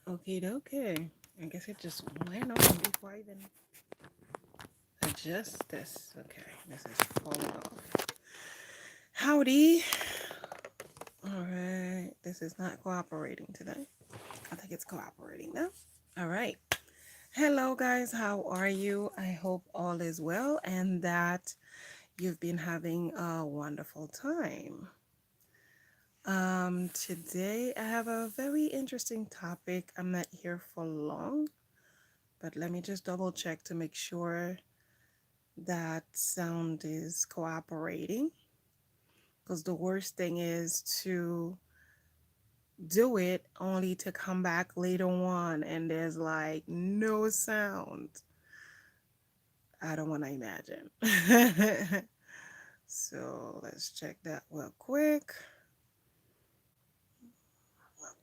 Okay. I guess it just went on before I even adjust this. Okay, this is falling off. Howdy. All right, this is not cooperating today. I think it's cooperating now. All right. Hello, guys. How are you? I hope all is well and that you've been having a wonderful time. Today I have a very interesting topic. I'm not here for long, but let me just double check to make sure that sound is cooperating. Because the worst thing is to do it only to come back later on and there's like no sound. I don't want to imagine. So let's check that real quick.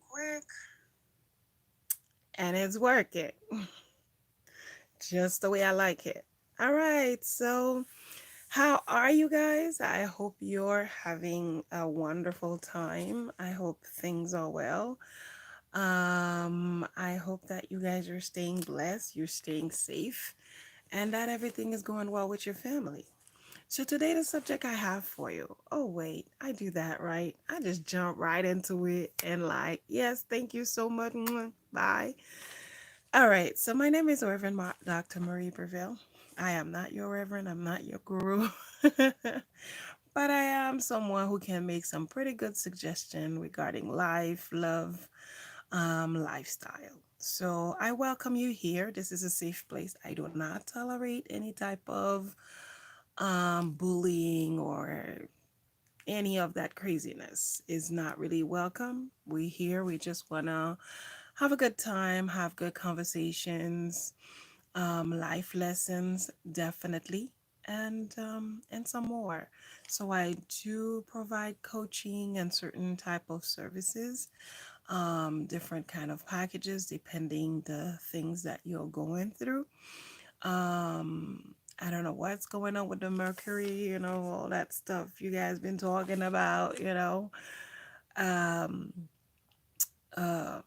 Quick. And it's working just the way I like it. All right. So, how are you guys? I hope you're having a wonderful time. I hope things are well. I hope that you guys are staying blessed, you're staying safe, and that everything is going well with your family. So today the subject I have for you. Oh wait, I do that right. I just jump right into it and like, yes, thank you so much. Bye. All right. So my name is Reverend Dr. Marie Breville. I am not your reverend. I'm not your guru. But I am someone who can make some pretty good suggestion regarding life, love, lifestyle. So I welcome you here. This is a safe place. I do not tolerate any type of bullying or any of that craziness is not really welcome. We here, we just wanna have a good time, have good conversations, life lessons, definitely, and some more. So I do provide coaching and certain type of services, different kind of packages depending the things that you're going through. I don't know what's going on with the mercury, all that stuff you guys been talking about, Um, uh,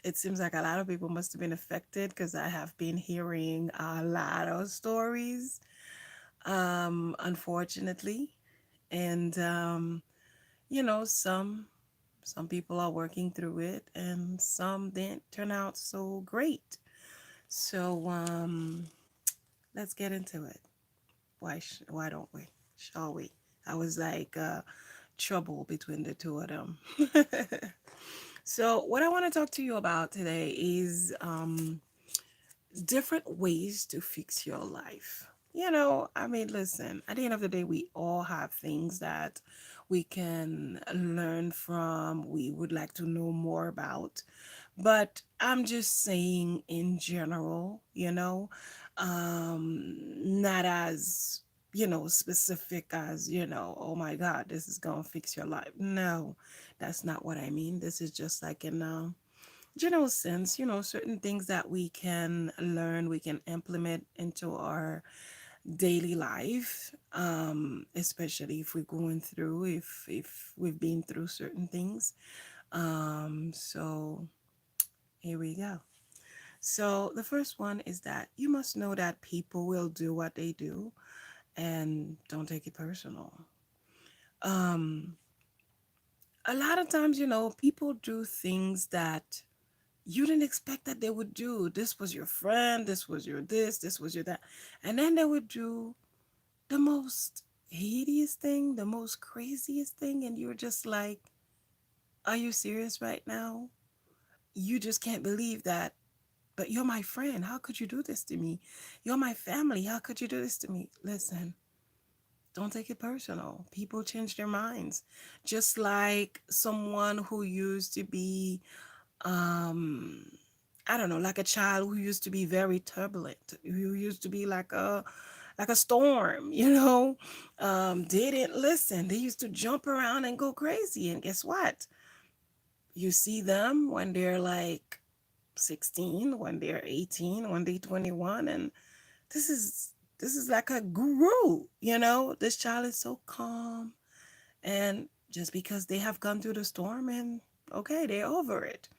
it seems like a lot of people must have been affected because I have been hearing a lot of stories, unfortunately. And some people are working through it and some didn't turn out so great. So let's get into it. Why don't we? Shall we? I was like trouble between the two of them. So what I want to talk to you about today is different ways to fix your life. I mean, listen, at the end of the day, we all have things that we can learn from, we would like to know more about. But I'm just saying in general, not as, specific as, oh my God, this is going to fix your life. No, that's not what I mean. This is just like in general sense, certain things that we can learn, we can implement into our daily life, especially if we're going through, if we've been through certain things. So here we go. So the first one is that you must know that people will do what they do and don't take it personal. Um, a lot of times, people do things that you didn't expect that they would do. This was your friend, this was your this was your that. And then they would do the most hideous thing, the most craziest thing. And you're just like, are you serious right now? You just can't believe that. But you're my friend. How could you do this to me? You're my family. How could you do this to me? Listen, don't take it personal. People change their minds. Just like someone who used to be um I don't know, like a child who used to be very turbulent, who used to be like a storm, didn't listen. They used to jump around and go crazy. And guess what? You see them when they're like 16, when they're 18, when they're 21, and this is this is like a guru, This child is so calm, and just because they have gone through the storm and Okay, they're over it.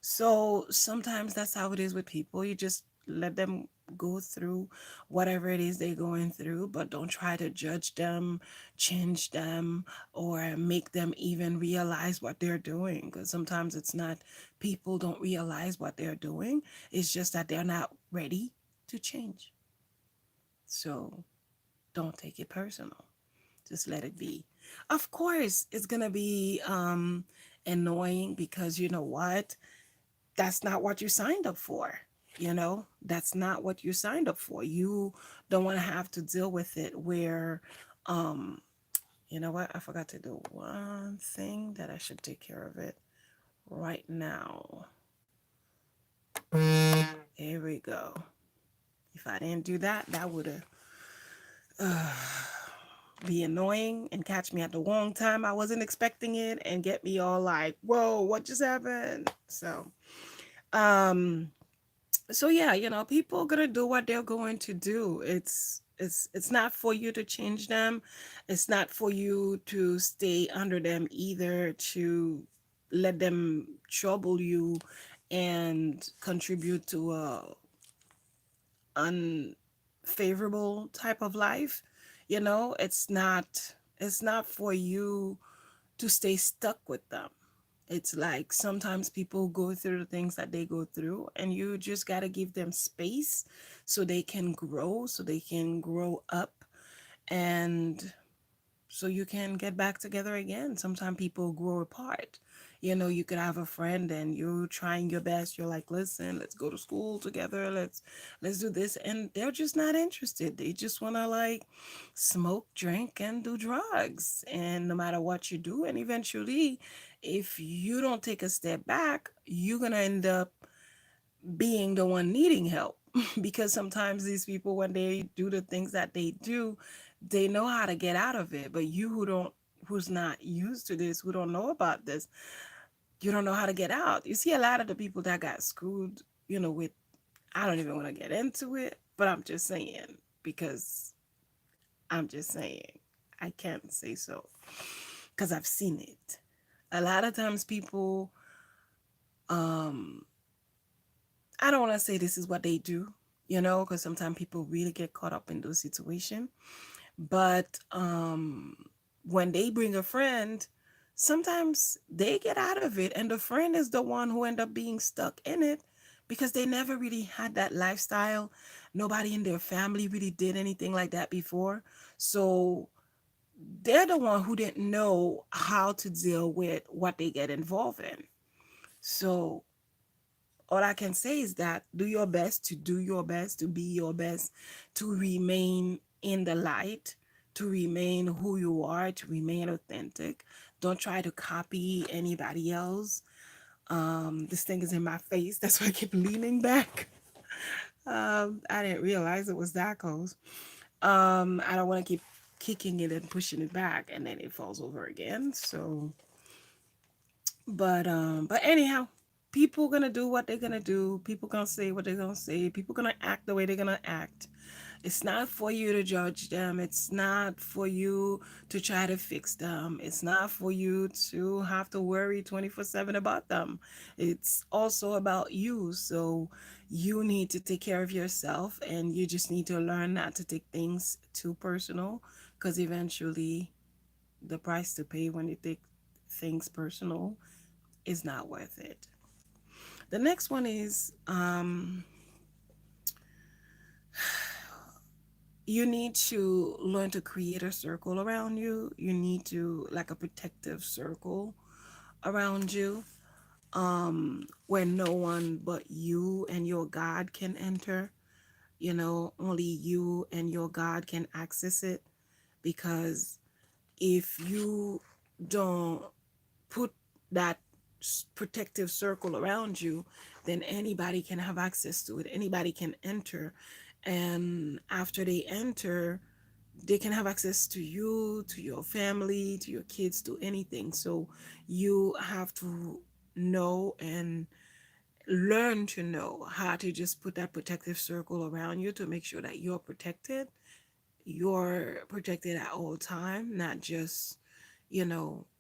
So sometimes that's how it is with people. You just let them go through whatever it is they're going through, but don't try to judge them, change them, or make them even realize what they're doing. Because sometimes it's not people don't realize what they're doing, it's just that they're not ready to change. So don't take it personal. Just let it be. Of course, it's gonna be annoying because you know what? That's not what you signed up for. That's not what you signed up for. You don't want to have to deal with it where, um, you know what? I forgot to do one thing that I should take care of it right now. Here we go. If I didn't do that, that would have be annoying and catch me at the wrong time. I wasn't expecting it and get me all like, whoa, what just happened? Um, so yeah, people gonna do what they're going to do. It's not for you to change them. It's not for you to stay under them either, to let them trouble you and contribute to a unfavorable type of life. It's not for you to stay stuck with them. It's like sometimes people go through the things that they go through, and you just got to give them space so they can grow, so they can grow up, and so you can get back together again. Sometimes people grow apart. You could have a friend and you're trying your best. You're like, listen, let's go to school together. Let's do this. And they're just not interested. They just want to like smoke, drink, and do drugs. And no matter what you do, and eventually, if you don't take a step back, you're going to end up being the one needing help. Because sometimes these people, when they do the things that they do, they know how to get out of it. But you who's not used to this, who don't know about this, you don't know how to get out. You see a lot of the people that got screwed, with, I don't even want to get into it, but I'm just saying, because I'm just saying, I can't say so because I've seen it. A lot of times people, um, I don't want to say this is what they do, because sometimes people really get caught up in those situations. But when they bring a friend, sometimes they get out of it, and the friend is the one who end up being stuck in it because they never really had that lifestyle. Nobody in their family really did anything like that before. So they're the one who didn't know how to deal with what they get involved in. So all I can say is that do your best to do your best, to be your best, to remain in the light, to remain who you are, to remain authentic. Don't try to copy anybody else. This thing is in my face. That's why I keep leaning back. I didn't realize it was that close. I don't want to keep kicking it and pushing it back and then it falls over again. So but anyhow, people gonna do what they're gonna do. People gonna say what they're gonna say. People gonna act the way they're gonna act. It's not for you to judge them. It's not for you to try to fix them. It's not for you to have to worry 24/7 about them. It's also about you. So you need to take care of yourself, and you just need to learn not to take things too personal, because eventually the price to pay when you take things personal is not worth it. The next one is you need to learn to create a circle around you. You need to, like, a protective circle around you, where no one but you and your God can enter. Only you and your God can access it, because if you don't put that protective circle around you, then anybody can have access to it. Anybody can enter. And after they enter, they can have access to you, to your family, to your kids, to anything. So you have to know and learn to know how to just put that protective circle around you to make sure that you're protected. You're protected at all time, not just,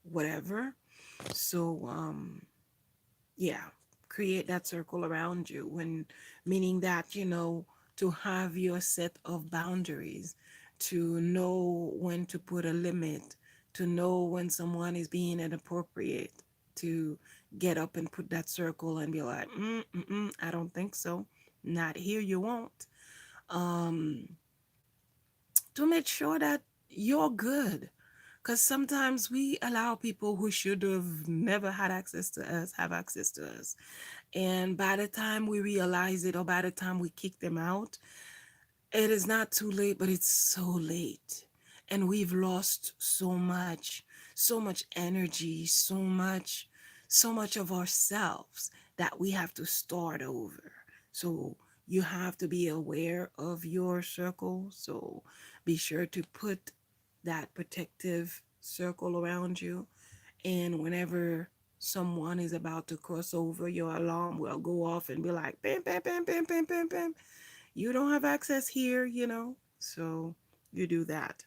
whatever. So Yeah, create that circle around you, when meaning that, to have your set of boundaries, to know when to put a limit, to know when someone is being inappropriate, to get up and put that circle and be like, I don't think so. Not here, you won't. Um, to make sure that you're good. Because sometimes we allow people who should have never had access to us have access to us. And by the time we realize it, or by the time we kick them out, it is not too late, but it's so late. And we've lost so much energy, so much of ourselves that we have to start over. So you have to be aware of your circle. So be sure to put that protective circle around you. And whenever someone is about to cross over, your alarm will go off and be like, bam, bam, bam, bam, bam, bam, bam. You don't have access here. So you do that.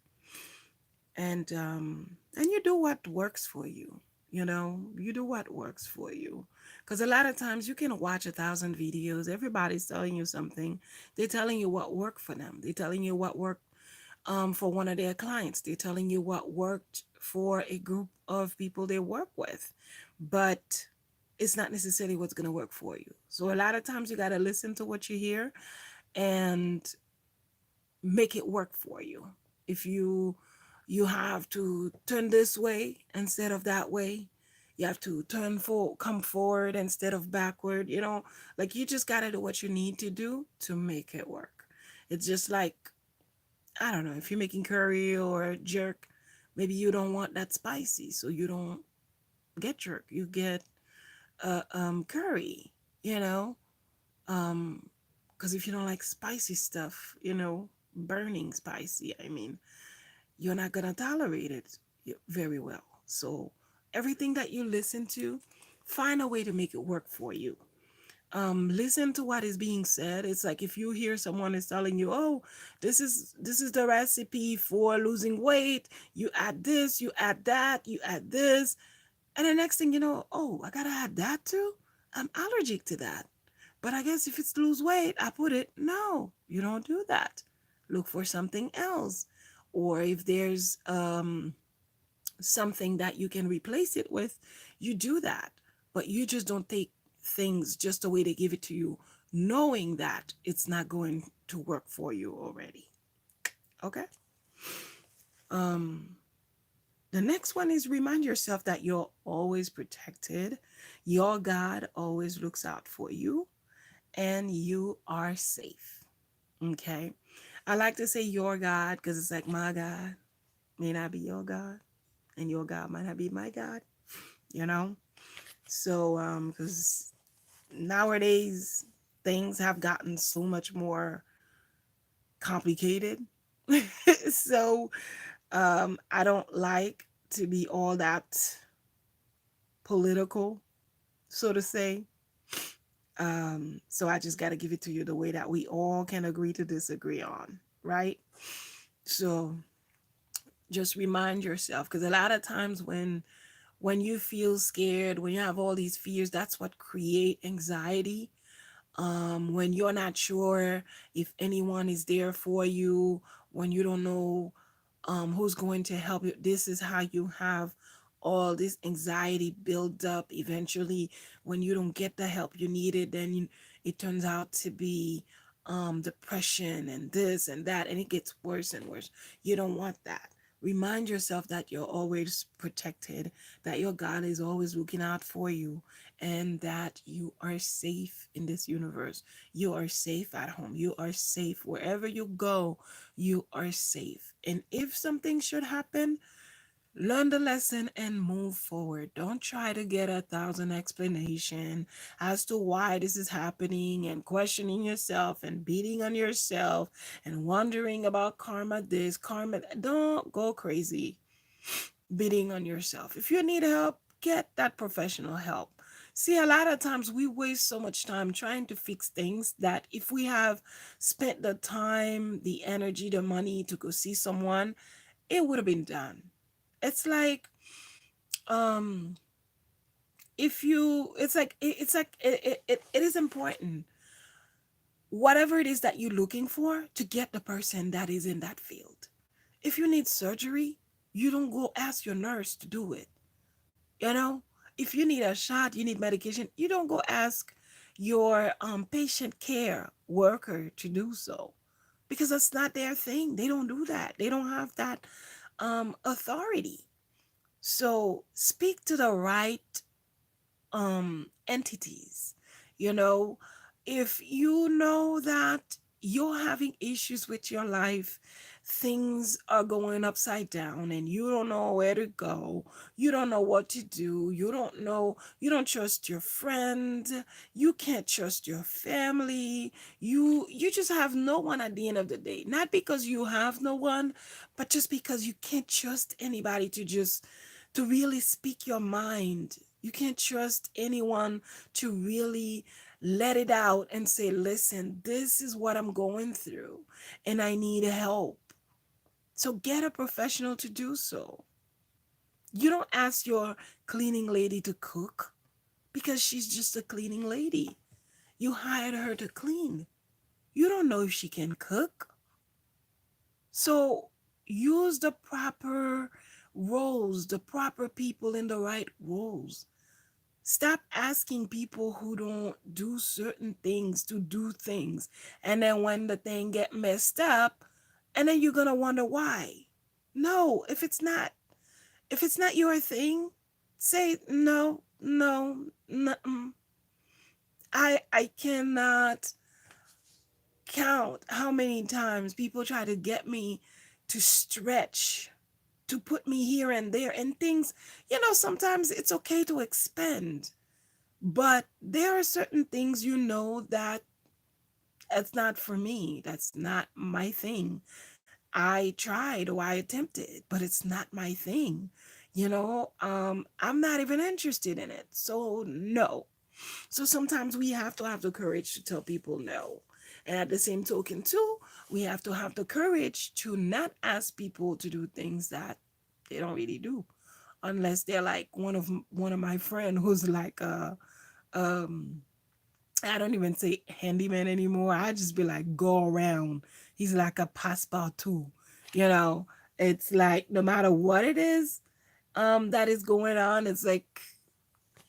And you do what works for you. You do what works for you. Because a lot of times you can watch 1,000 videos. Everybody's telling you something. They're telling you what worked for them. They're telling you what worked for one of their clients. They're telling you what worked for a group of people they work with. But it's not necessarily what's going to work for you. So a lot of times you got to listen to what you hear and make it work for you. If you have to turn this way instead of that way, you have to come forward instead of backward, like you just got to do what you need to do to make it work. It's just like, I don't know, if you're making curry or jerk, maybe you don't want that spicy, so you don't get jerk, you get curry, you know um because if you don't like spicy stuff, burning spicy, I mean, you're not going to tolerate it very well. So everything that you listen to, find a way to make it work for you. Listen to what is being said. It's like if you hear someone is telling you, oh, this is the recipe for losing weight, you add this, you add that, you add this, and the next thing you know, oh, I gotta add that too. I'm allergic to that. But I guess if it's to lose weight, I put it. No, you don't do that. Look for something else. Or if there's something that you can replace it with, you do that. But you just don't take things just the way they give it to you, knowing that it's not going to work for you already. Okay? Um, the next one is remind yourself that you're always protected. Your God always looks out for you, and you are safe. Okay. I like to say your God because it's like my God may not be your God, and your God might not be my God, you know? So, because nowadays things have gotten so much more complicated. So, I don't like to be all that political, so to say. So I just got to give it to you the way that we all can agree to disagree on, right? So just remind yourself, because a lot of times when you feel scared, when you have all these fears, that's what create anxiety. When you're not sure if anyone is there for you, when you don't know who's going to help you, this is how you have all this anxiety build up. Eventually, when you don't get the help you needed, then it turns out to be depression and this and that, and it gets worse and worse. You don't want that. Remind yourself that you're always protected, that your God is always looking out for you, and that you are safe in this universe. You are safe at home. You are safe wherever you go. You are safe. And if something should happen, learn the lesson and move forward. Don't try to get 1,000 explanation as to why this is happening and questioning yourself and beating on yourself and wondering about karma this, karma that. Don't go crazy beating on yourself. If you need help, get that professional help. See, a lot of times we waste so much time trying to fix things that if we have spent the time, the energy, the money to go see someone, it would have been done. It's like um if you, it's like it is important, whatever it is that you're looking for, to get the person that is in that field. If you need surgery, you don't go ask your nurse to do it. You know, if you need a shot, you need medication, you don't go ask your patient care worker to do so, because that's not their thing. They don't do that. They don't have that authority. So speak to the right entities. You know, if you know that you're having issues with your life, things are going upside down and you don't know where to go, you don't know what to do, you don't know, you don't trust your friend, you can't trust your family, you just have no one at the end of the day, not because you have no one, but just because you can't trust anybody to just to really speak your mind. You can't trust anyone to really let it out and say, listen, this is what I'm going through and I need help. So get a professional to do so. You don't ask your cleaning lady to cook because she's just a cleaning lady. You hired her to clean. You don't know if she can cook. So use the proper roles, the proper people in the right roles. Stop asking people who don't do certain things to do things. And then when the thing get messed up, and then you're gonna wonder why. No, if it's not your thing, say no, no, no. I cannot count how many times people try to get me to stretch, to put me here and there and things. You know, sometimes it's okay to expand, but there are certain things, you know, that that's not for me. That's not my thing. I tried or I attempted, but it's not my thing. You know, I'm not even interested in it. So no. So sometimes we have to have the courage to tell people no. And at the same token too, we have to have the courage to not ask people to do things that they don't really do, unless they're like one of my friend who's like um I don't even say handyman anymore. I just be like go around. He's like a passepartout. You know, it's like no matter what it is that is going on, it's like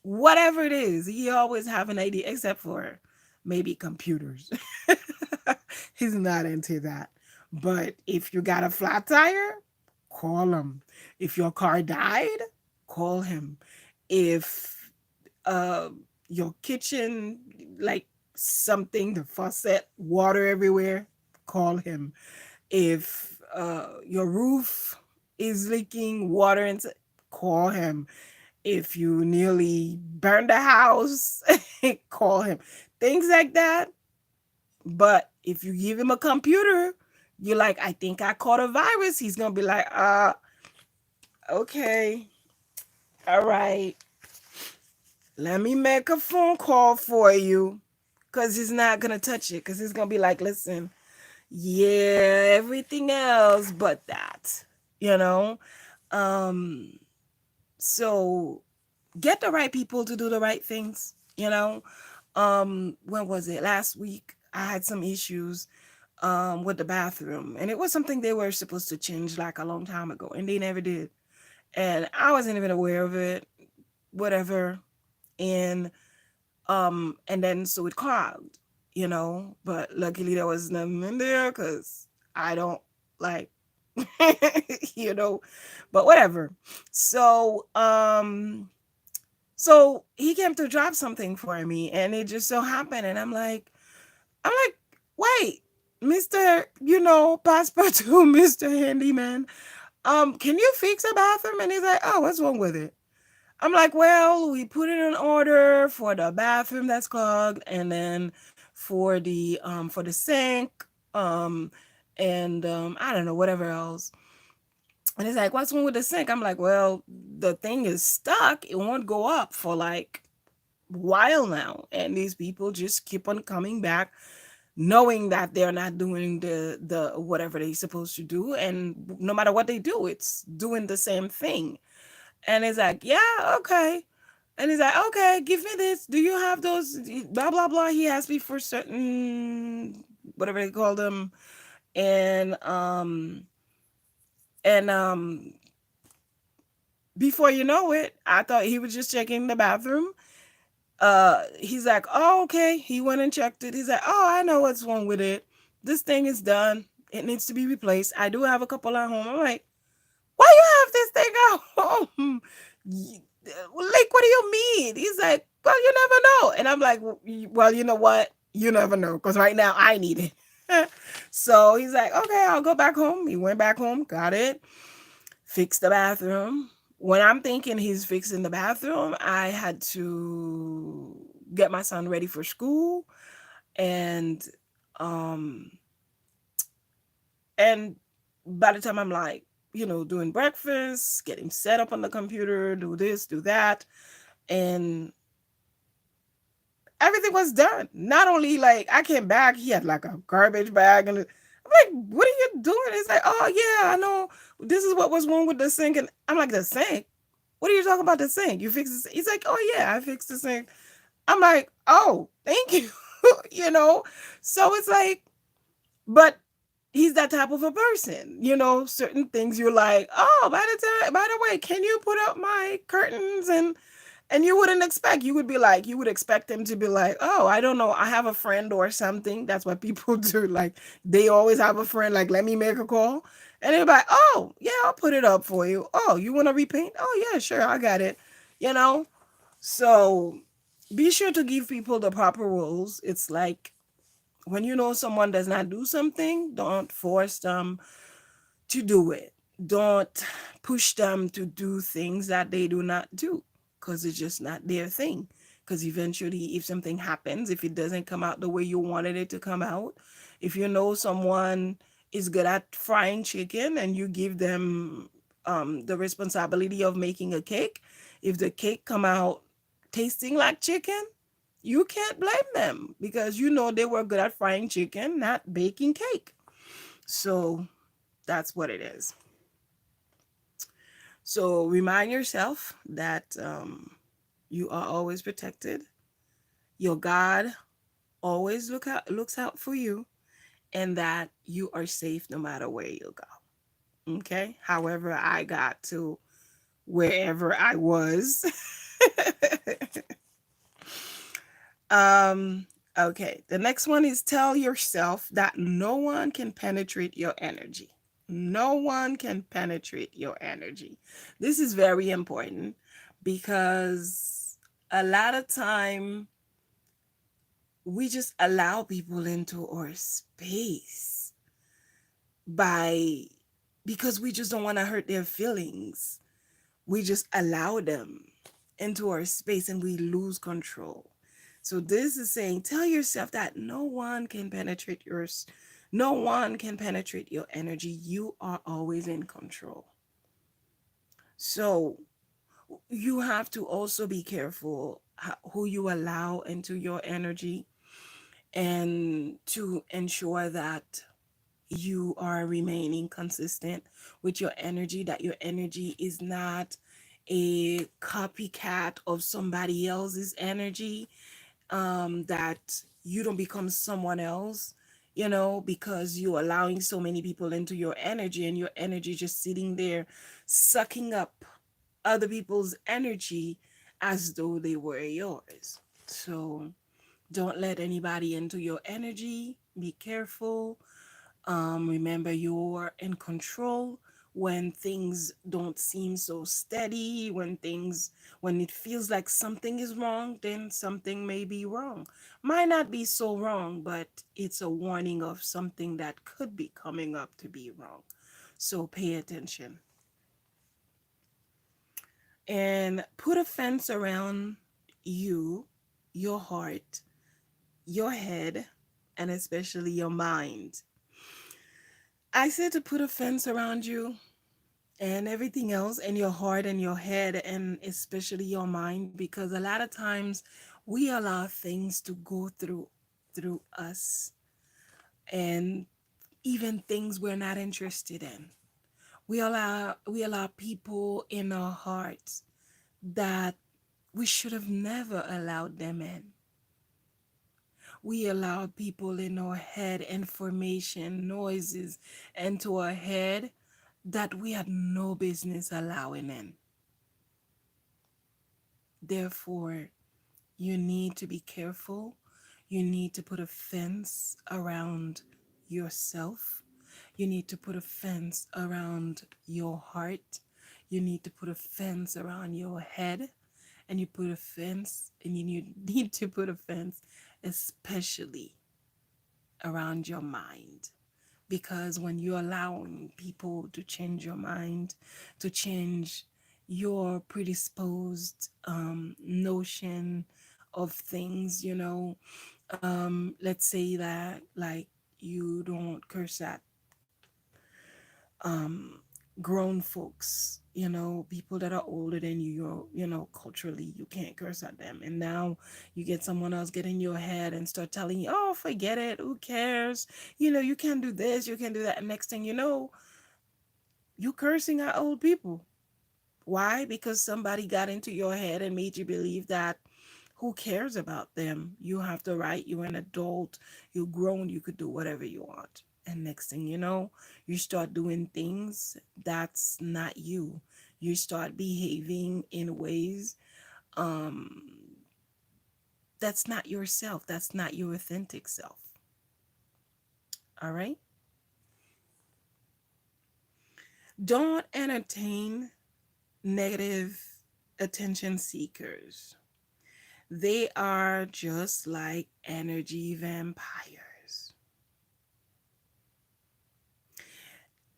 whatever it is, he always have an idea, except for maybe computers. He's not into that. But if you got a flat tire, call him. If your car died, call him. If uh your kitchen, like something, the faucet, water everywhere, call him. If your roof is leaking water, and call him. If you nearly burned the house, call him. Things like that. But if you give him a computer, you're like, I think I caught a virus. He's gonna be like, okay, all right, let me make a phone call for you. Cause he's not gonna touch it. Cause he's gonna be like, listen, yeah, everything else but that. You know? Um, so get the right people to do the right things, you know. When was it? Last week I had some issues with the bathroom, and it was something they were supposed to change like a long time ago, and they never did. And I wasn't even aware of it, whatever. And then so it clogged, you know, but luckily there was nothing in there because I don't like you know, but whatever. So so he came to drop something for me, and it just so happened, and I'm like, wait, Mr., you know, passport to Mr. Handyman, can you fix a bathroom? And he's like, oh, what's wrong with it? I'm like, well, we put it in order for the bathroom that's clogged, and then for the sink, um, and I don't know, whatever else. And he's like, what's wrong with the sink? I'm like, well, the thing is stuck. It won't go up for like a while now. And these people just keep on coming back, knowing that they're not doing the whatever they're supposed to do. And no matter what they do, it's doing the same thing. And it's like, yeah, okay. And he's like, okay, give me this. Do you have those? Blah blah blah. He asked me for certain whatever they call them, and and before you know it, I thought he was just checking the bathroom. He's like, oh okay. He went and checked it. He's like, oh, I know what's wrong with it. This thing is done. It needs to be replaced. I do have a couple at home. I'm like, why you have this thing at home? Like, what do you mean? He's like, well, you never know. And I'm like, well, you know what? You never know, because right now I need it. So he's like, okay, I'll go back home. He went back home, got it, fixed the bathroom. When I'm thinking he's fixing the bathroom, I had to get my son ready for school, and um and by the time I'm like, doing breakfast, getting set up on the computer, do this, do that, and everything was done. Not only like I came back, he had like a garbage bag, and I'm like, "What are you doing?" He's like, "Oh yeah, I know. This is what was wrong with the sink." And I'm like, "The sink? What are you talking about? The sink? You fixed the sink?" He's like, "Oh yeah, I fixed the sink." I'm like, "Oh, thank you." you know. So it's like, but he's that type of a person. Certain things you're like, "Oh, by the way, can you put up my curtains?" And you wouldn't expect, you would be like, you would expect them to be like, oh, I don't know, I have a friend or something. That's what people do. Like, they always have a friend, like, let me make a call. And they're like, oh, yeah, I'll put it up for you. Oh, you want to repaint? Oh, yeah, sure, I got it. You know? So be sure to give people the proper rules. It's like when you know someone does not do something, don't force them to do it. Don't push them to do things that they do not do, because it's just not their thing. Because eventually, if something happens, if it doesn't come out the way you wanted it to come out, if you know someone is good at frying chicken and you give them the responsibility of making a cake, if the cake come out tasting like chicken, you can't blame them, because they were good at frying chicken, not baking cake. So that's what it is. So remind yourself that you are always protected. Your God always looks out for you, and that you are safe no matter where you go. Okay? However, I got to wherever I was. um okay, the next one is tell yourself that no one can penetrate your energy. No one can penetrate your energy. This is very important, because a lot of time we just allow people into our space by because we just don't want to hurt their feelings. We just allow them into our space and we lose control. So this is saying, tell yourself that no one can penetrate your energy. You are always in control. So you have to also be careful who you allow into your energy, and to ensure that you are remaining consistent with your energy, that your energy is not a copycat of somebody else's energy, that you don't become someone else, because you're allowing so many people into your energy, and your energy just sitting there sucking up other people's energy as though they were yours. So don't let anybody into your energy. Be careful. Remember, you're in control. When things don't seem so steady, when it feels like something is wrong, then something may be wrong. Might not be so wrong, but it's a warning of something that could be coming up to be wrong. So pay attention and put a fence around you, your heart, your head, and especially your mind. I said to put a fence around you and everything else, and your heart and your head, and especially your mind, because a lot of times we allow things to go through us, and even things we're not interested in. We allow people in our hearts that We should have never allowed them in. We allowed people in our head, information, noises into our head that we had no business allowing in. Therefore, you need to be careful. You need to put a fence around yourself. You need to put a fence around your heart. You need to put a fence around your head. And you put a fence, and you need to put a fence, especially around your mind. Because when you're allowing people to change your mind, to change your predisposed notion of things, let's say that like you don't curse at um grown folks, people that are older than you, culturally you can't curse at them, and now you get someone else get in your head and start telling you, oh, forget it, who cares, you can't do this, you can't do that, and next thing you know, you cursing at old people. Why? Because somebody got into your head and made you believe that who cares about them? You have the right, you're an adult, you're grown, you could do whatever you want. And next thing you know, you start doing things that's not you. You start behaving in ways um that's not yourself. That's not your authentic self. All right? Don't entertain negative attention seekers. They are just like energy vampires.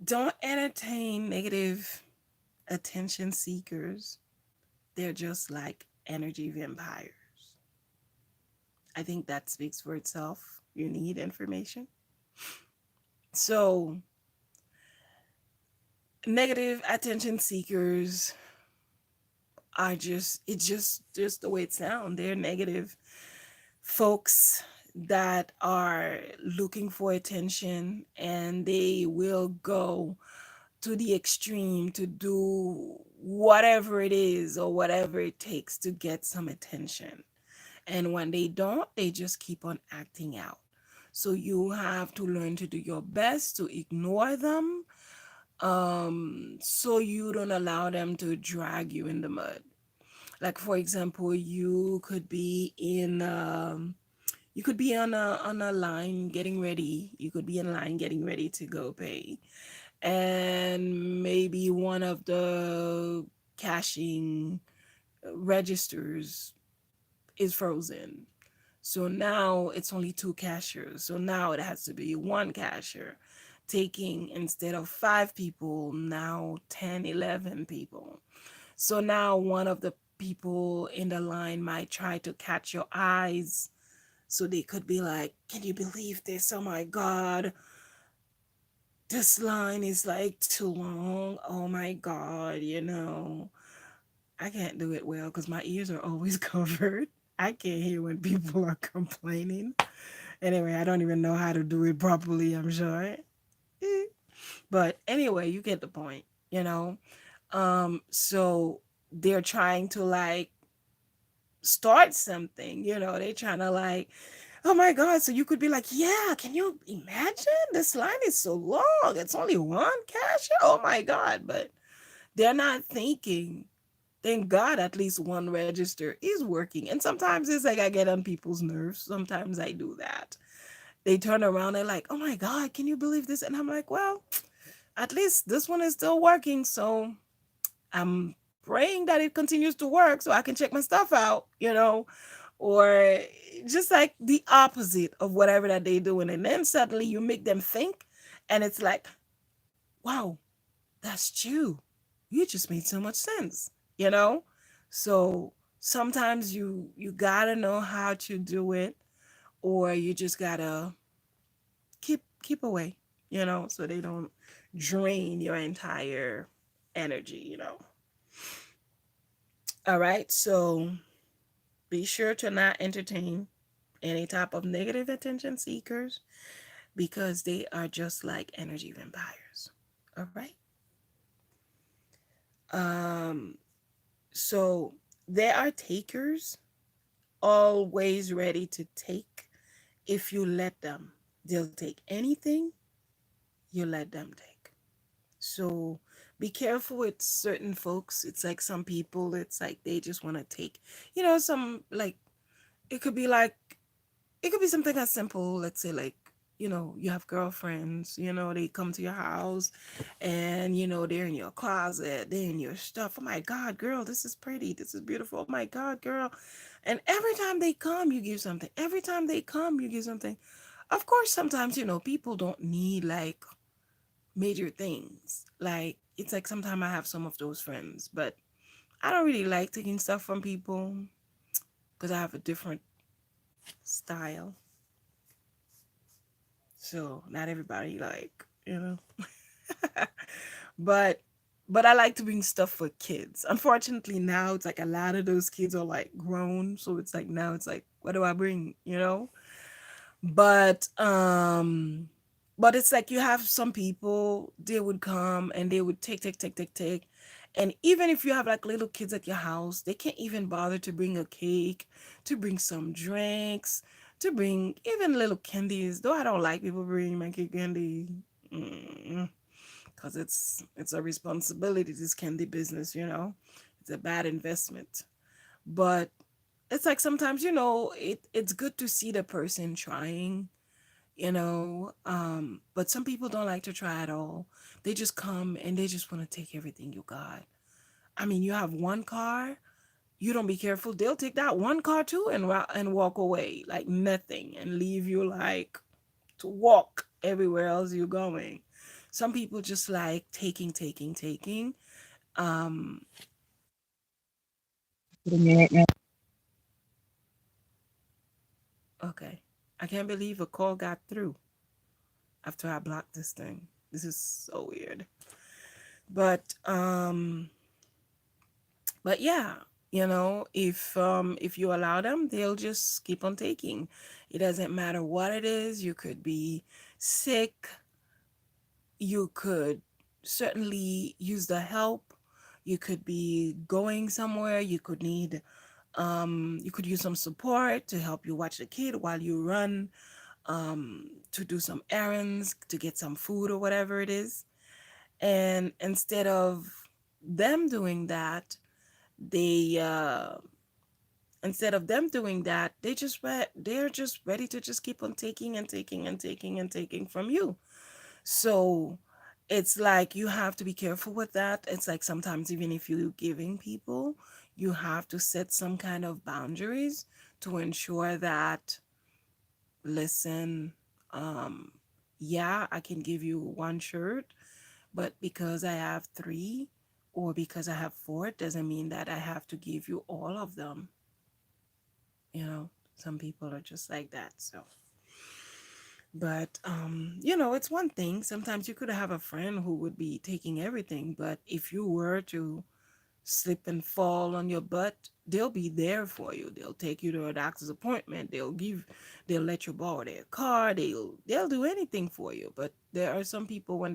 Don't entertain negative attention seekers. They're just like energy vampires. I think that speaks for itself. You need information. So, negative attention seekers are just the way it sounds. They're negative folks that are looking for attention, and they will go to the extreme to do whatever it is or whatever it takes to get some attention. And when they don't, they just keep on acting out. So you have to learn to do your best to ignore them, so you don't allow them to drag you in the mud. Like for example, you could be on a line getting ready. You could be in line getting ready to go pay, and maybe one of the cashing registers is frozen. So now it's only two cashiers. So now it has to be one cashier taking, instead of five people, now 10, 11 people. So now one of the people in the line might try to catch your eyes. So they could be like, can you believe this? Oh my God, this line is like too long. Oh my God, I can't do it well because my ears are always covered. I can't hear when people are complaining. Anyway, I don't even know how to do it properly, I'm sure. Eh. But anyway, you get the point, you know? So they're trying to like start something, they're trying to like, oh my God. So you could be like, yeah, can you imagine? This line is so long. It's only one cashier. Oh my God. But they're not thinking, thank God at least one register is working. And sometimes it's like I get on people's nerves. Sometimes I do that. They turn around and like, oh my God, can you believe this? And I'm like, well, at least this one is still working. So I'm praying that it continues to work so I can check my stuff out, or just like the opposite of whatever that they're doing. And then suddenly you make them think, and it's like, wow, that's true. You just made so much sense, you know? So sometimes you gotta know how to do it, or you just gotta keep away, so they don't drain your entire energy. All right, so be sure to not entertain any type of negative attention seekers because they are just like energy vampires. All right. Um, so There are takers always ready to take. If you let them, they'll take anything you let them take. So be careful with certain folks. It's like some people, it's like they just want to take, some like, it could be like, it could be something as simple, let's say, like, you have girlfriends, they come to your house and, they're in your closet, they're in your stuff. Oh my God, girl, this is pretty. This is beautiful. Oh my God, girl. And every time they come, you give something. Every time they come, you give something. Of course, sometimes, people don't need like major things. Like, it's like sometimes I have some of those friends, but I don't really like taking stuff from people because I have a different style. So not everybody like, you know. but but I like to bring stuff for kids. Unfortunately now it's like a lot of those kids are like grown. So it's like now it's like, what do I bring? But but it's like you have some people, they would come and they would take, take, take, take, take. And even if you have like little kids at your house, they can't even bother to bring a cake, to bring some drinks, to bring even little candies. Though I don't like people bringing my cake candy. Because it's a responsibility, this candy business, It's a bad investment. But it's like sometimes, it's good to see the person trying, but some people don't like to try at all. They just come and they just want to take everything you got. I mean, you have one car, you don't be careful, they'll take that one car too and walk away like nothing and leave you like to walk everywhere else you're going. Some people just like taking, taking, taking. Um, okay. I can't believe a call got through after I blocked this thing. This is so weird. But yeah, if you allow them, they'll just keep on taking. It doesn't matter what it is. You could be sick, you could certainly use the help, you could be going somewhere, you could use some support to help you watch the kid while you run, to do some errands, to get some food or whatever it is. And instead of them doing that, they instead of them doing that, they're just ready to just keep on taking and taking and taking and taking from you. So it's like you have to be careful with that. It's like sometimes even if you're giving people, you have to set some kind of boundaries to ensure that, listen, um yeah, I can give you one shirt, but because I have three or because I have four, it doesn't mean that I have to give you all of them. Some people are just like that. So, but it's one thing. Sometimes you could have a friend who would be taking everything, but if you were to slip and fall on your butt, they'll be there for you. They'll take you to a doctor's appointment. They'll let you borrow their car. They'll do anything for you. But there are some people when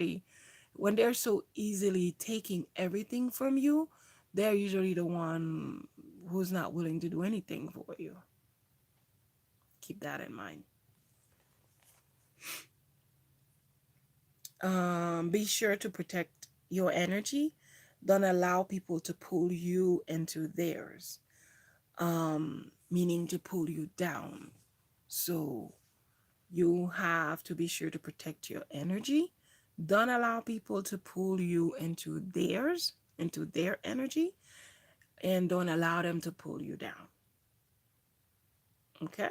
they're so easily taking everything from you, they're usually the one who's not willing to do anything for you. Keep that in mind. Be sure to protect your energy. Don't allow people to pull you into theirs, meaning to pull you down. So you have to be sure to protect your energy. Don't allow people to pull you into their energy, and don't allow them to pull you down. Okay?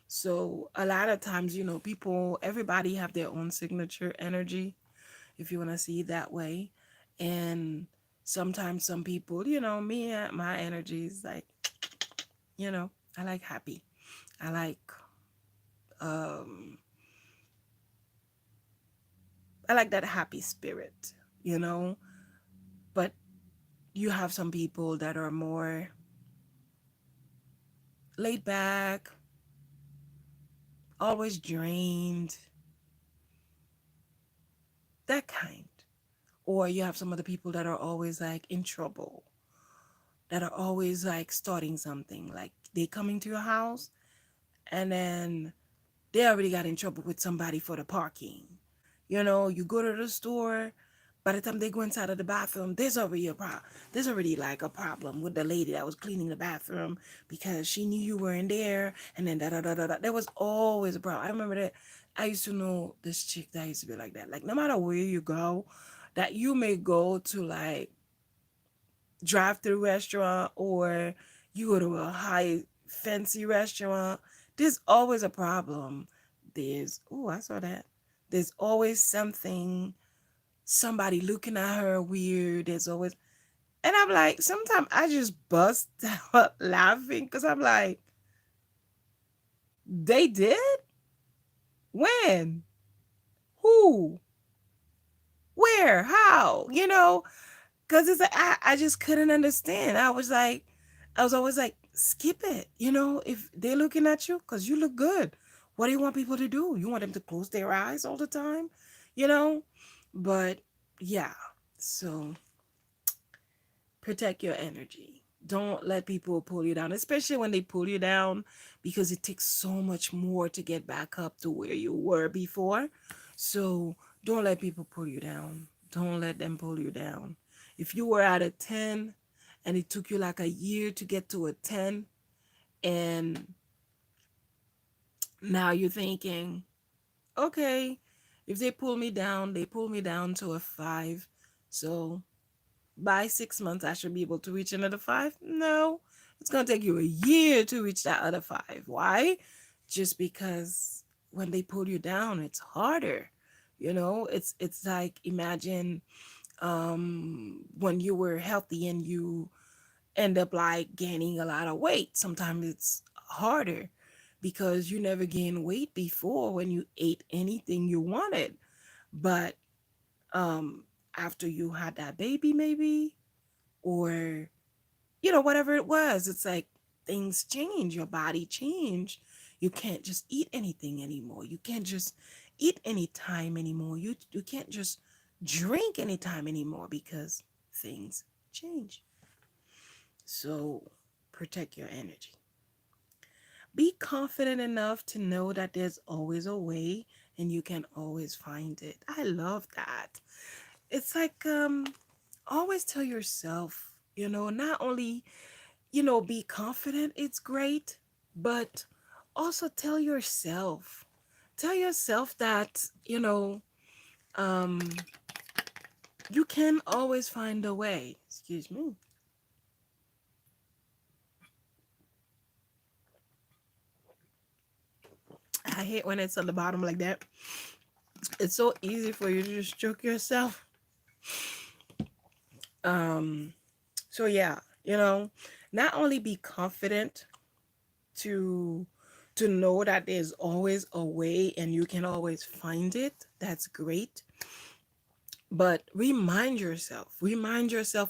So a lot of times, everybody have their own signature energy, if you want to see it that way. And sometimes some people, my energy is like, you know, I like happy. I like um I like that happy spirit, you know. But you have some people that are more laid back, always drained, that kind. Or you have some other people that are always like in trouble, that are always like starting something. Like they coming to your house and then they already got in trouble with somebody for the parking. You know, you go to the store, by the time they go inside of the bathroom, there's already like a problem with the lady that was cleaning the bathroom because she knew you were in there, and then da da da da da. There was always a problem. I remember that I used to know this chick that used to be like that. Like no matter where you go, that you may go to like drive-through restaurant or you go to a high fancy restaurant, there's always a problem. There's oh, I saw that. There's always something, somebody looking at her weird. There's always, and I'm like, sometimes I just bust out laughing because I'm like, they did? When? Who? Where? How? You know? Because it's like, I just couldn't understand. I was always like, skip it. You know, if they're looking at you, because you look good. What do you want people to do? You want them to close their eyes all the time? You know? But yeah. So protect your energy. Don't let people pull you down, especially when they pull you down, because it takes so much more to get back up to where you were before. So don't let people pull you down. Don't let them pull you down. If you were at a 10 and it took you like a year to get to a 10, and now you're thinking, okay, if they pull me down, they pull me down to a 5. So by 6 months, I should be able to reach another 5. No, it's going to take you a year to reach that other 5. Why? Just because when they pull you down, it's harder. You know, it's like imagine when you were healthy and you end up like gaining a lot of weight. Sometimes it's harder because you never gained weight before when you ate anything you wanted. But um after you had that baby maybe, or you know, whatever it was, it's like things change, your body change. You can't just eat anything anymore, you can't just eat anytime anymore, you can't just drink anytime anymore because things change. So protect your energy. Be confident enough to know that there's always a way and you can always find it. I love that. It's like always tell yourself, you know, not only, you know, be confident, it's great, but also tell yourself that, you know, um, you can always find a way. Excuse me. I hate when it's on the bottom like that. It's so easy for you to just choke yourself. Um, so yeah, you know, not only be confident to know that there's always a way and you can always find it. That's great. But remind yourself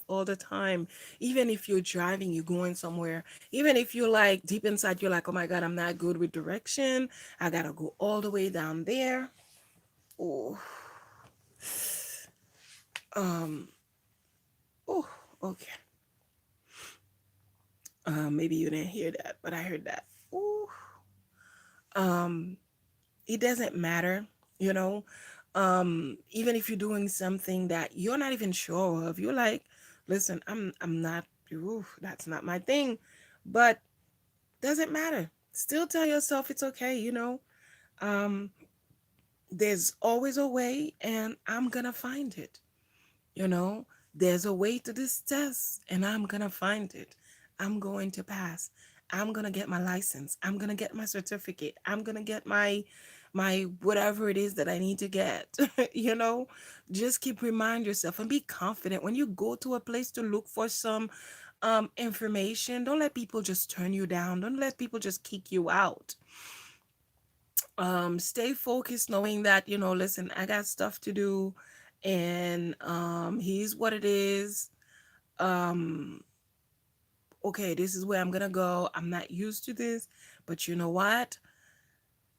all the time. Even if you're driving, you're going somewhere, even if you're like deep inside, you're like, oh my God, I'm not good with direction. I gotta go all the way down there. Oh, um, oh, okay. Maybe you didn't hear that, but I heard that. Ooh. Um, it doesn't matter, you know. Even if you're doing something that you're not even sure of, you're like, listen, I'm not, ooh, that's not my thing, but doesn't matter. Still tell yourself it's okay, you know. Um, there's always a way, and I'm gonna find it. You know, there's a way to this test, and I'm gonna find it. I'm going to pass. I'm gonna get my license. I'm gonna get my certificate. I'm gonna get my whatever it is that I need to get. You know, just keep remind yourself and be confident when you go to a place to look for some information. Don't let people just turn you down. Don't let people just kick you out. Stay focused knowing that, you know, listen, I got stuff to do, and here's what it is. um okay, this is where I'm gonna go. I'm not used to this, but you know what,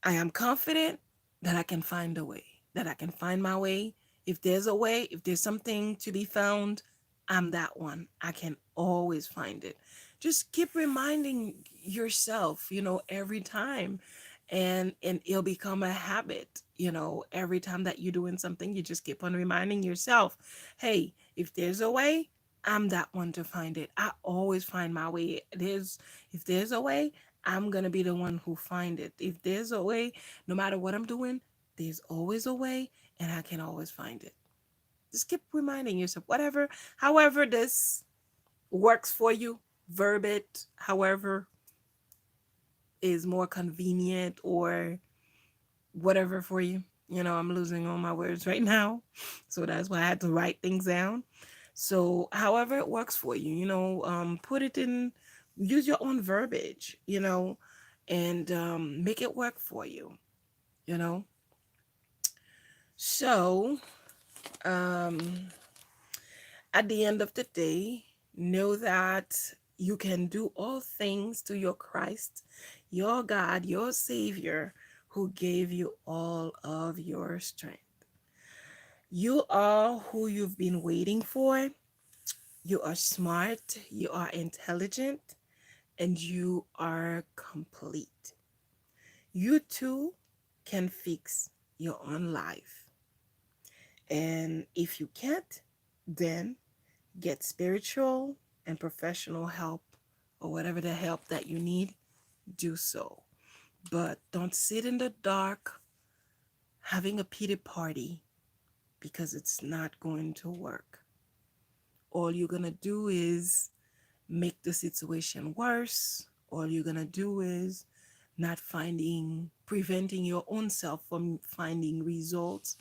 I am confident that I can find a way, that I can find my way. If there's a way, if there's something to be found, I'm that one. I can always find it. Just keep reminding yourself, every time, and it'll become a habit. Every time that you're doing something, you just keep on reminding yourself, hey, if there's a way, I'm that one to find it. I always find my way. If there's a way, I'm gonna be the one who find it. If there's a way, no matter what I'm doing, there's always a way, and I can always find it. Just keep reminding yourself, however this works for you, verb it however is more convenient or whatever for you. I'm losing all my words right now. So that's why I had to write things down. So however it works for you, put it in, use your own verbiage, and make it work for you, you know. So um at the end of the day, know that you can do all things to your Christ, your God, your Savior, who gave you all of your strength. You are who you've been waiting for. You are smart, you are intelligent, and you are complete. You too can fix your own life. And if you can't, then get spiritual and professional help, or whatever the help that you need, do so. But don't sit in the dark having a pity party, because it's not going to work. All you're going to do is make the situation worse. All you're going to do is not preventing your own self from finding results,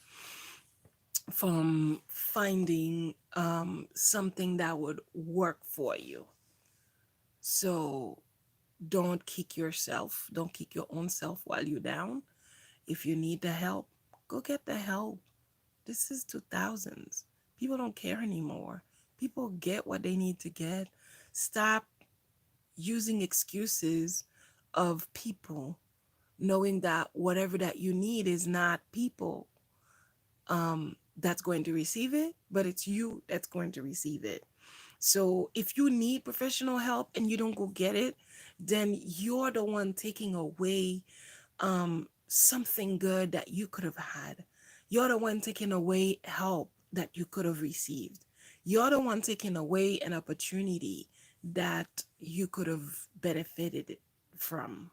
from finding something that would work for you. So don't kick your own self while you're down. If you need the help, go get the help. This is 2000s. People don't care anymore. People get what they need to get. Stop using excuses of people, knowing that whatever that you need is not people that's going to receive it, but it's you that's going to receive it. So if you need professional help and you don't go get it, then you're the one taking away something good that you could have had. You're the one taking away help that you could have received. You're the one taking away an opportunity that you could have benefited from.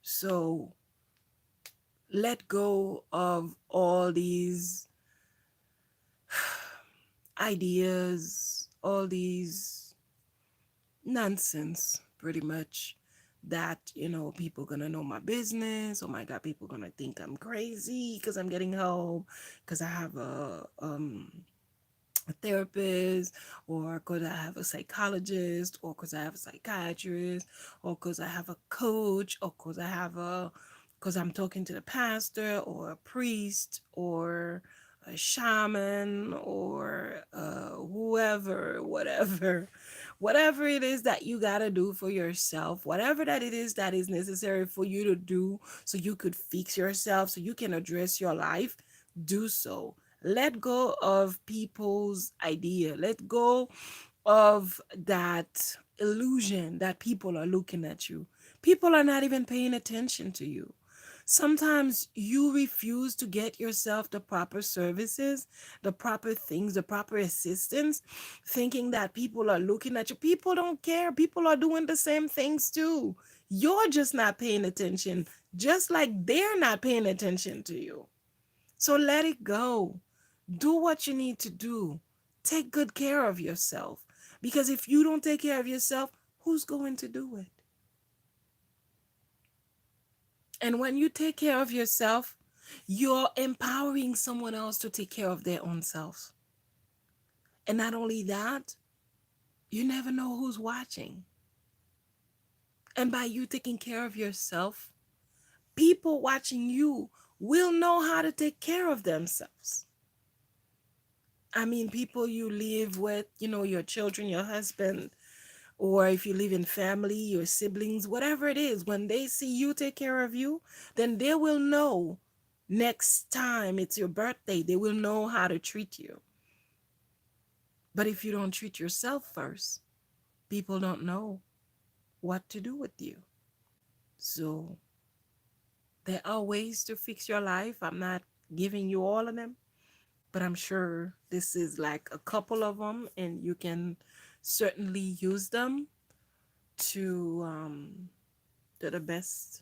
So let go of all these ideas, all these nonsense, pretty much, that, people gonna know my business. Oh my God, people gonna think I'm crazy because I'm getting help, because I have a therapist, or because I have a psychologist, or because I have a psychiatrist, or because I have a coach, or because I'm talking to the pastor or a priest or a shaman or whoever, whatever it is that you got to do for yourself, whatever that it is that is necessary for you to do so you could fix yourself, so you can address your life, do so. Let go of people's idea. Let go of that illusion that people are looking at you. People are not even paying attention to you. Sometimes you refuse to get yourself the proper services, the proper things, the proper assistance, thinking that people are looking at you. People don't care. People are doing the same things too. You're just not paying attention, just like they're not paying attention to you. So let it go. Do what you need to do. Take good care of yourself. Because if you don't take care of yourself, who's going to do it? And when you take care of yourself, you're empowering someone else to take care of their own selves. And not only that, you never know who's watching. And by you taking care of yourself, people watching you will know how to take care of themselves. I mean, people you live with, your children, your husband, or if you live in family, your siblings, whatever it is, when they see you take care of you, then they will know next time it's your birthday, they will know how to treat you. But if you don't treat yourself first, people don't know what to do with you. So there are ways to fix your life. I'm not giving you all of them, but I'm sure this is like a couple of them, and you can certainly use them to the best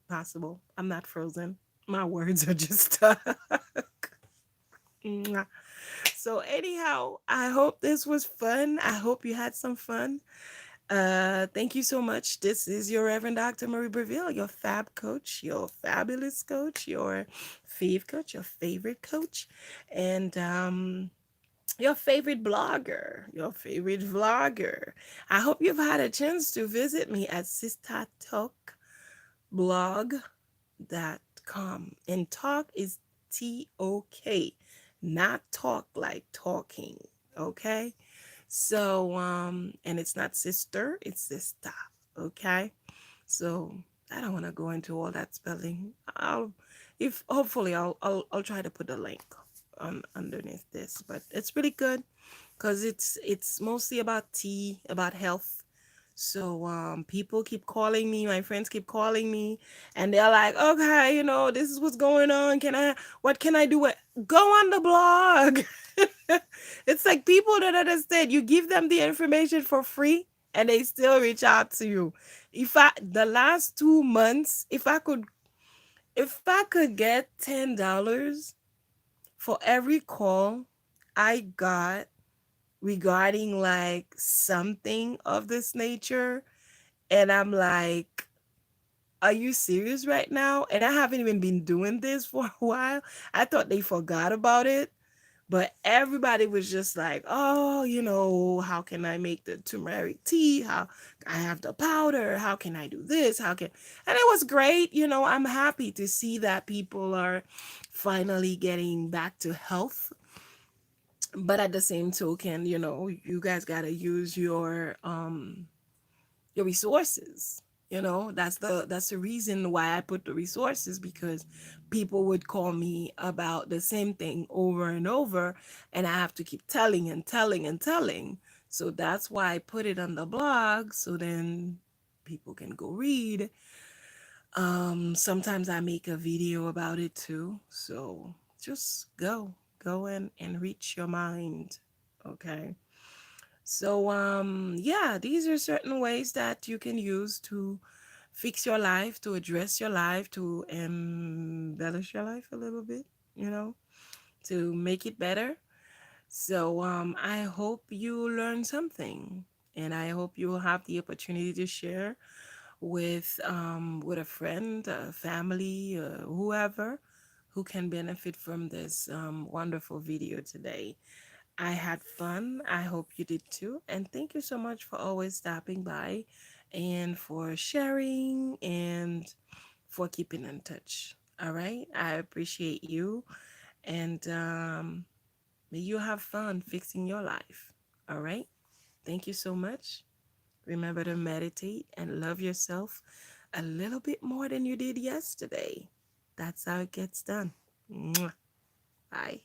possible. I'm not frozen. My words are just stuck. Mwah. So anyhow, I hope this was fun. I hope you had some fun. Thank you so much. This is your Reverend Dr. Marie Breville, your fab coach, your fabulous coach, your fave coach, your favorite coach, and your favorite blogger, your favorite vlogger. I hope you've had a chance to visit me at sistatalkblog.com. And talk is TOK, not talk like talking. Okay. So, and it's not sister, it's sister. Okay. So I don't want to go into all that spelling. If hopefully I'll try to put a link on underneath this, but it's really good because it's mostly about tea, about health. So people keep calling me, my friends keep calling me, and they're like, okay, this is what's going on. What can I do? Go on the blog. It's like people don't understand. You give them the information for free and they still reach out to you. The last 2 months, if I could get $10 for every call I got regarding like something of this nature, and I'm like, are you serious right now? And I haven't even been doing this for a while. I thought they forgot about it. But everybody was just like, oh, how can I make the turmeric tea? How I have the powder? How can I do this? And it was great. I'm happy to see that people are finally getting back to health. But at the same token, you guys got to use your resources. That's the reason why I put the resources, because people would call me about the same thing over and over, and I have to keep telling and telling and telling. So that's why I put it on the blog, so then people can go read. Sometimes I make a video about it too. So just go and reach your mind. Okay. So yeah, these are certain ways that you can use to fix your life, to address your life, to embellish your life a little bit, you know, to make it better. So I hope you learn something, and I hope you will have the opportunity to share with a friend, a family, whoever who can benefit from this wonderful video today. I had fun. I hope you did too. And thank you so much for always stopping by and for sharing and for keeping in touch. All right. I appreciate you. And may you have fun fixing your life. All right. Thank you so much. Remember to meditate and love yourself a little bit more than you did yesterday. That's how it gets done. Mwah. Bye.